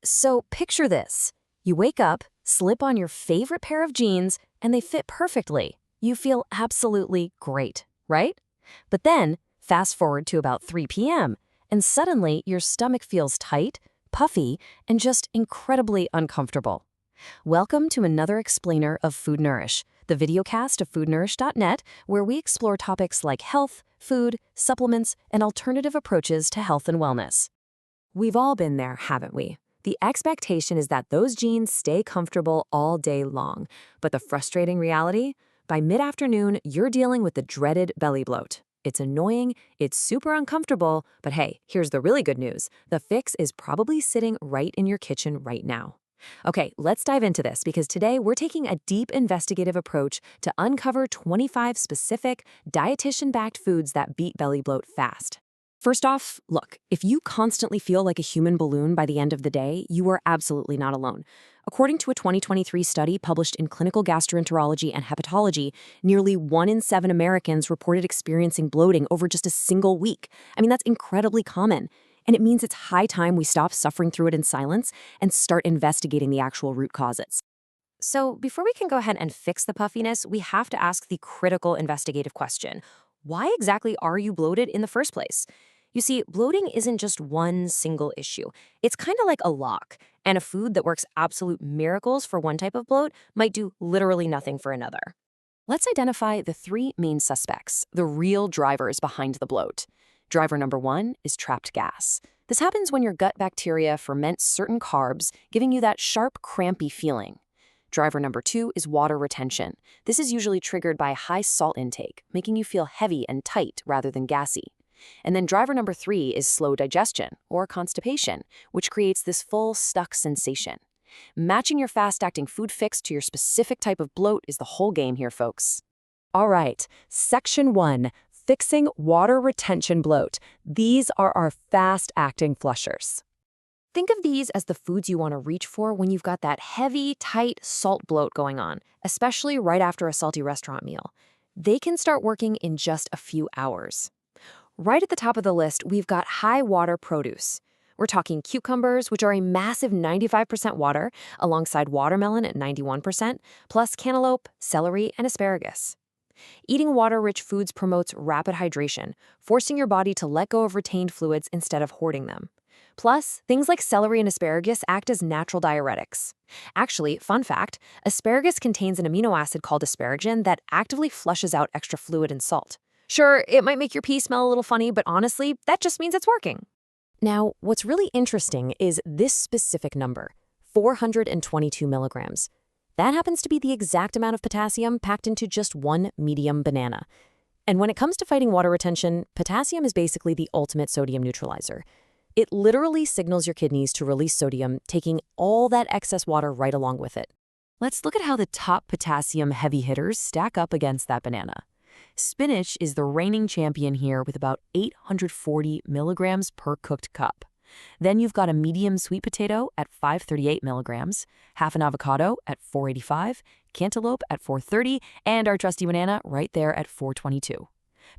So picture this. You wake up, slip on your favorite pair of jeans, and they fit perfectly. You feel absolutely great, right? But then, fast forward to about 3 p.m., and suddenly your stomach feels tight, puffy, and just incredibly uncomfortable. Welcome to another explainer of Food Nourish, the videocast of foodnourish.net, where we explore topics like health, food, supplements, and alternative approaches to health and wellness. We've all been there, haven't we? The expectation is that those jeans stay comfortable all day long. But the frustrating reality? By mid-afternoon, you're dealing with the dreaded belly bloat. It's annoying, it's super uncomfortable, but hey, here's the really good news. The fix is probably sitting right in your kitchen right now. Okay, let's dive into this because today we're taking a deep investigative approach to uncover 25 specific dietitian-backed foods that beat belly bloat fast. First off, look, if you constantly feel like a human balloon by the end of the day, you are absolutely not alone. According to a 2023 study published in Clinical Gastroenterology and Hepatology, nearly 1 in 7 Americans reported experiencing bloating over just a single week. I mean, that's incredibly common. And it means it's high time we stop suffering through it in silence and start investigating the actual root causes. So before we can go ahead and fix the puffiness, we have to ask the critical investigative question. Why exactly are you bloated in the first place? You see, bloating isn't just one single issue. It's kind of like a lock, and a food that works absolute miracles for one type of bloat might do literally nothing for another. Let's identify the 3 main suspects, the real drivers behind the bloat. Driver number 1 is trapped gas. This happens when your gut bacteria ferment certain carbs, giving you that sharp, crampy feeling. Driver number 2 is water retention. This is usually triggered by high salt intake, making you feel heavy and tight rather than gassy. And then driver number 3 is slow digestion, or constipation, which creates this full, stuck sensation. Matching your fast-acting food fix to your specific type of bloat is the whole game here, folks. All right, Section 1, fixing water retention bloat. These are our fast-acting flushers. Think of these as the foods you want to reach for when you've got that heavy, tight salt bloat going on, especially right after a salty restaurant meal. They can start working in just a few hours. Right at the top of the list, we've got high-water produce. We're talking cucumbers, which are a massive 95% water, alongside watermelon at 91%, plus cantaloupe, celery, and asparagus. Eating water-rich foods promotes rapid hydration, forcing your body to let go of retained fluids instead of hoarding them. Plus, things like celery and asparagus act as natural diuretics. Actually, fun fact, asparagus contains an amino acid called asparagine that actively flushes out extra fluid and salt. Sure, it might make your pee smell a little funny, but honestly, that just means it's working. Now, what's really interesting is this specific number, 422 milligrams. That happens to be the exact amount of potassium packed into just one medium banana. And when it comes to fighting water retention, potassium is basically the ultimate sodium neutralizer. It literally signals your kidneys to release sodium, taking all that excess water right along with it. Let's look at how the top potassium heavy hitters stack up against that banana. Spinach is the reigning champion here with about 840 milligrams per cooked cup. Then you've got a medium sweet potato at 538 milligrams, half an avocado at 485, cantaloupe at 430, and our trusty banana right there at 422.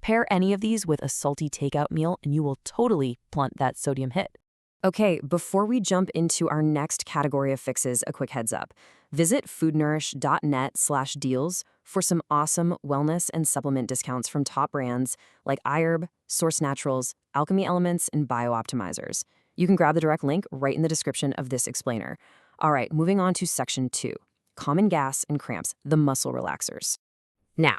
Pair any of these with a salty takeout meal and you will totally blunt that sodium hit. Okay, before we jump into our next category of fixes, a quick heads up. Visit foodnourish.net/deals for some awesome wellness and supplement discounts from top brands like iHerb, Source Naturals, Alchemy Elements, and Biooptimizers. You can grab the direct link right in the description of this explainer. All right, moving on to Section 2, common gas and cramps, the muscle relaxers. Now,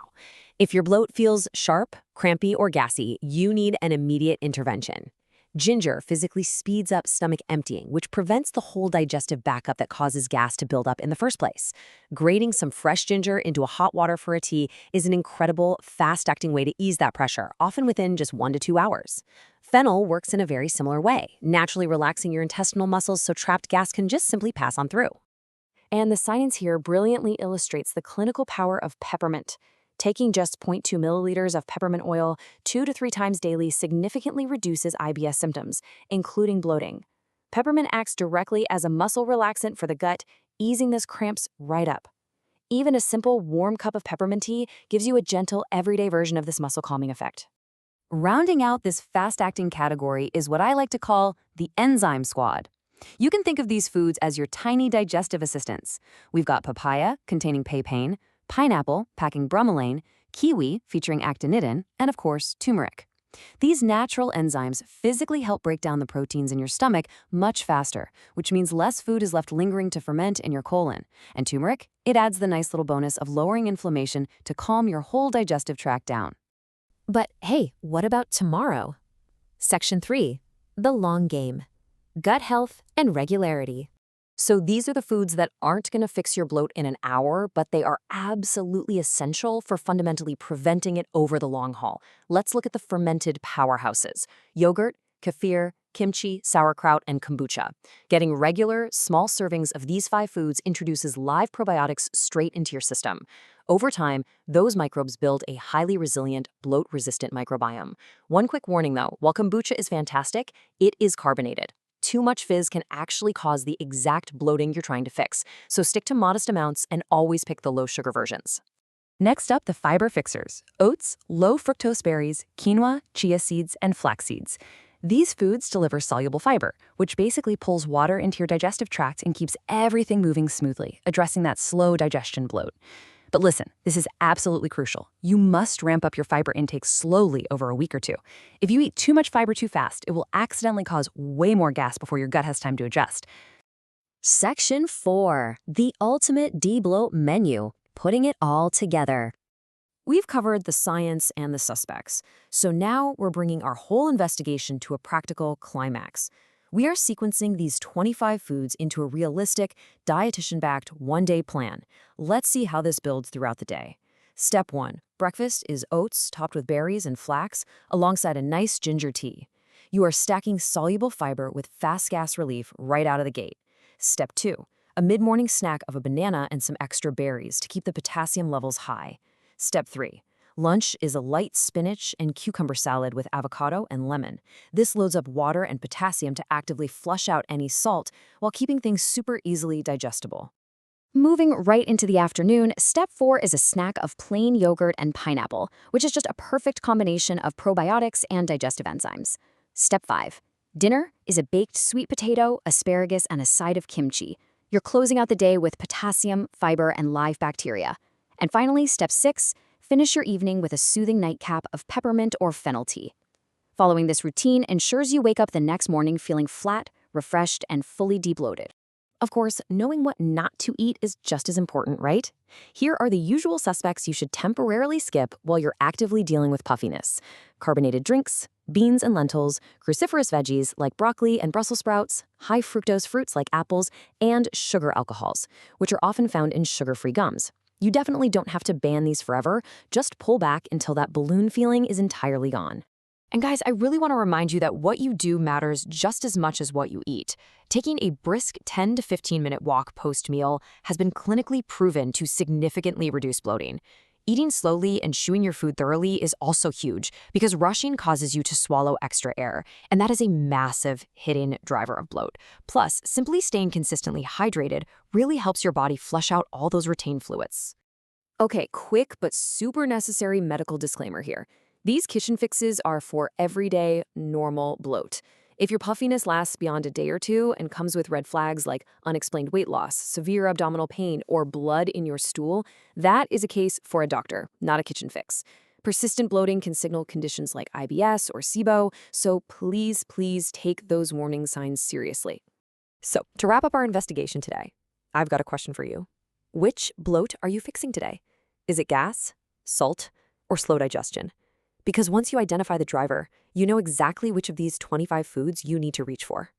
if your bloat feels sharp, crampy, or gassy, you need an immediate intervention. Ginger physically speeds up stomach emptying, which prevents the whole digestive backup that causes gas to build up in the first place. Grating some fresh ginger into a hot water for a tea is an incredible, fast-acting way to ease that pressure, often within just 1 to 2 hours. Fennel works in a very similar way, naturally relaxing your intestinal muscles so trapped gas can just simply pass on through. And the science here brilliantly illustrates the clinical power of peppermint. Taking just 0.2 milliliters of peppermint oil 2 to 3 times daily significantly reduces IBS symptoms, including bloating. Peppermint acts directly as a muscle relaxant for the gut, easing those cramps right up. Even a simple warm cup of peppermint tea gives you a gentle, everyday version of this muscle calming effect. Rounding out this fast-acting category is what I like to call the enzyme squad. You can think of these foods as your tiny digestive assistants. We've got papaya, containing papain, pineapple, packing bromelain, kiwi, featuring actinitin, and of course, turmeric. These natural enzymes physically help break down the proteins in your stomach much faster, which means less food is left lingering to ferment in your colon. And turmeric, it adds the nice little bonus of lowering inflammation to calm your whole digestive tract down. But hey, what about tomorrow? Section 3. The long game. Gut health and regularity. So these are the foods that aren't going to fix your bloat in an hour, but they are absolutely essential for fundamentally preventing it over the long haul. Let's look at the fermented powerhouses: yogurt, kefir, kimchi, sauerkraut, and kombucha. Getting regular, small servings of these 5 foods introduces live probiotics straight into your system. Over time, those microbes build a highly resilient, bloat-resistant microbiome. One quick warning though, while kombucha is fantastic, it is carbonated. Too much fizz can actually cause the exact bloating you're trying to fix, so stick to modest amounts and always pick the low-sugar versions. Next up, the fiber fixers: oats, low fructose berries, quinoa, chia seeds, and flax seeds. These foods deliver soluble fiber, which basically pulls water into your digestive tract and keeps everything moving smoothly, addressing that slow digestion bloat. But listen, this is absolutely crucial. You must ramp up your fiber intake slowly over a week or 2. If you eat too much fiber too fast, it will accidentally cause way more gas before your gut has time to adjust. Section 4. The ultimate debloat menu. Putting it all together. We've covered the science and the suspects, so now we're bringing our whole investigation to a practical climax. We are sequencing these 25 foods into a realistic, dietitian-backed one-day plan. Let's see how this builds throughout the day. Step 1. Breakfast is oats topped with berries and flax, alongside a nice ginger tea. You are stacking soluble fiber with fast gas relief right out of the gate. Step 2. A mid-morning snack of a banana and some extra berries to keep the potassium levels high. Step 3. Lunch is a light spinach and cucumber salad with avocado and lemon. This loads up water and potassium to actively flush out any salt while keeping things super easily digestible. Moving right into the afternoon, step 4 is a snack of plain yogurt and pineapple, which is just a perfect combination of probiotics and digestive enzymes. Step 5. Dinner is a baked sweet potato, asparagus, and a side of kimchi. You're closing out the day with potassium, fiber, and live bacteria. And finally, step 6. Finish your evening with a soothing nightcap of peppermint or fennel tea. Following this routine ensures you wake up the next morning feeling flat, refreshed, and fully debloated. Of course, knowing what not to eat is just as important, right? Here are the usual suspects you should temporarily skip while you're actively dealing with puffiness: carbonated drinks, beans and lentils, cruciferous veggies like broccoli and Brussels sprouts, high fructose fruits like apples, and sugar alcohols, which are often found in sugar-free gums. You definitely don't have to ban these forever, just pull back until that balloon feeling is entirely gone. And guys, I really want to remind you that what you do matters just as much as what you eat. Taking a brisk 10 to 15-minute walk post-meal has been clinically proven to significantly reduce bloating. Eating slowly and chewing your food thoroughly is also huge because rushing causes you to swallow extra air, and that is a massive hidden driver of bloat. Plus, simply staying consistently hydrated really helps your body flush out all those retained fluids. Okay, quick but super necessary medical disclaimer here. These kitchen fixes are for everyday, normal bloat. If your puffiness lasts beyond a day or 2 and comes with red flags like unexplained weight loss, severe abdominal pain, or blood in your stool, that is a case for a doctor, not a kitchen fix. Persistent bloating can signal conditions like IBS or SIBO, so please take those warning signs seriously. So, to wrap up our investigation today, I've got a question for you. Which bloat are you fixing today? Is it gas, salt, or slow digestion? Because once you identify the driver, you know exactly which of these 25 foods you need to reach for.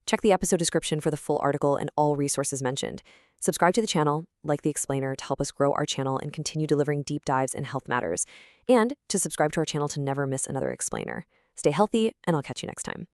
Check the episode description for the full article and all resources mentioned. Subscribe to the channel, like the explainer, to help us grow our channel and continue delivering deep dives in health matters, and to subscribe to our channel to never miss another explainer. Stay healthy, and I'll catch you next time.